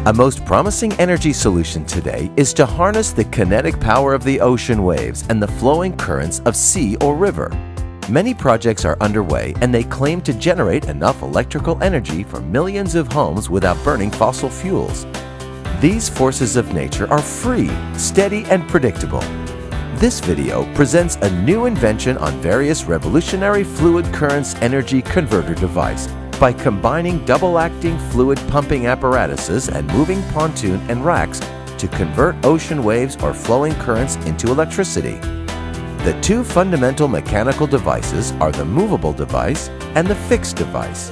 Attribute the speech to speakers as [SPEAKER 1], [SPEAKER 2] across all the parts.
[SPEAKER 1] A most promising energy solution today is to harness the kinetic power of the ocean waves and the flowing currents of sea or river. Many projects are underway and they claim to generate enough electrical energy for millions of homes without burning fossil fuels. These forces of nature are free, steady, and predictable. This video presents a new invention on various revolutionary fluid currents energy converter device by combining double-acting fluid pumping apparatuses and moving pontoon and racks to convert ocean waves or flowing currents into electricity. The two fundamental mechanical devices are the movable device and the fixed device.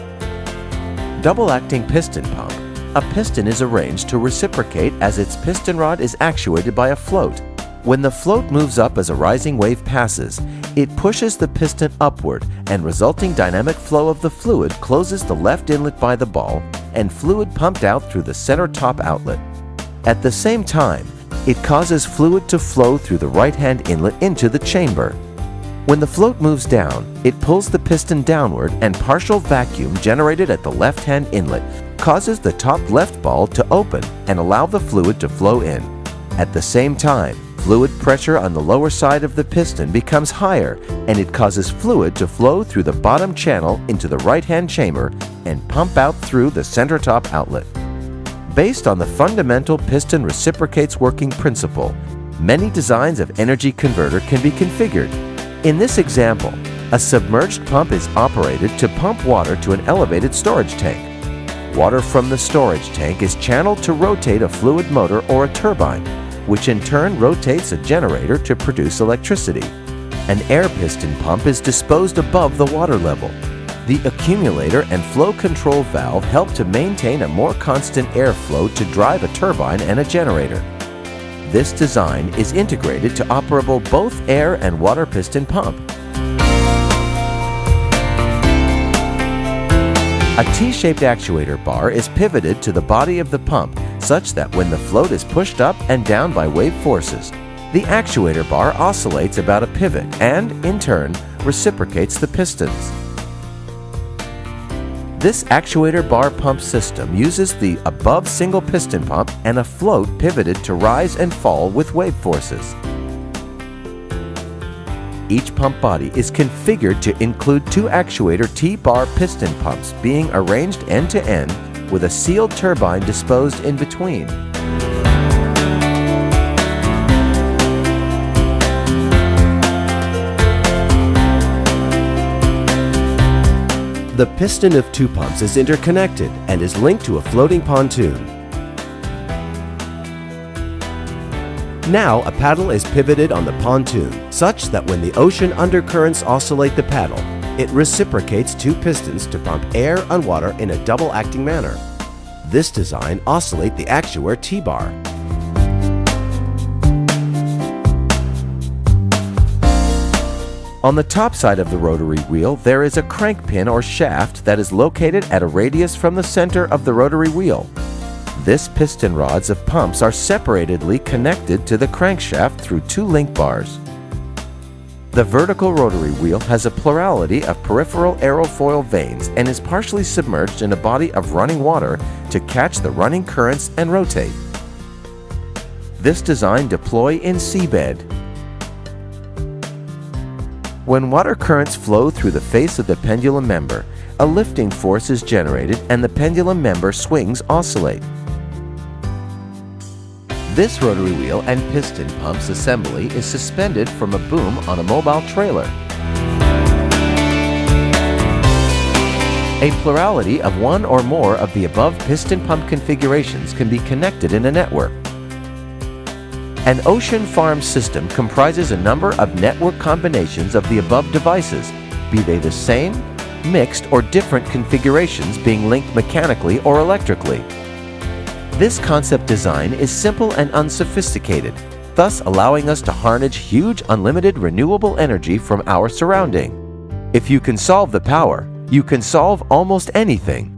[SPEAKER 1] Double-acting piston pump. A piston is arranged to reciprocate as its piston rod is actuated by a float. When the float moves up as a rising wave passes, it pushes the piston upward and resulting dynamic flow of the fluid closes the left inlet by the ball and fluid pumped out through the center top outlet. At the same time, it causes fluid to flow through the right-hand inlet into the chamber. When the float moves down, it pulls the piston downward and partial vacuum generated at the left-hand inlet causes the top left ball to open and allow the fluid to flow in. At the same time, fluid pressure on the lower side of the piston becomes higher and it causes fluid to flow through the bottom channel into the right-hand chamber and pump out through the center top outlet. Based on the fundamental piston reciprocates working principle, many designs of energy converter can be configured. In this example, a submerged pump is operated to pump water to an elevated storage tank. Water from the storage tank is channeled to rotate a fluid motor or a turbine, which in turn rotates a generator to produce electricity. An air piston pump is disposed above the water level. The accumulator and flow control valve help to maintain a more constant airflow to drive a turbine and a generator. This design is integrated to operable both air and water piston pump. A T-shaped actuator bar is pivoted to the body of the pump such that when the float is pushed up and down by wave forces, the actuator bar oscillates about a pivot and, in turn, reciprocates the pistons. This actuator bar pump system uses the above single piston pump and a float pivoted to rise and fall with wave forces. Each pump body is configured to include two actuator T-bar piston pumps being arranged end-to-end with a sealed turbine disposed in between. The piston of two pumps is interconnected and is linked to a floating pontoon. Now a paddle is pivoted on the pontoon such that when the ocean undercurrents oscillate the paddle, it reciprocates two pistons to pump air and water in a double-acting manner. This design oscillates the actuator T-bar. On the top side of the rotary wheel, there is a crank pin or shaft that is located at a radius from the center of the rotary wheel. This piston rods of pumps are separatedly connected to the crankshaft through two link bars. The vertical rotary wheel has a plurality of peripheral aerofoil vanes and is partially submerged in a body of running water to catch the running currents and rotate. This design deploy in seabed. When water currents flow through the face of the pendulum member, a lifting force is generated and the pendulum member swings oscillate. This rotary wheel and piston pumps assembly is suspended from a boom on a mobile trailer. A plurality of one or more of the above piston pump configurations can be connected in a network. An ocean farm system comprises a number of network combinations of the above devices, be they the same, mixed, or different configurations being linked mechanically or electrically. This concept design is simple and unsophisticated, thus allowing us to harness huge unlimited renewable energy from our surrounding. If you can solve the power, you can solve almost anything.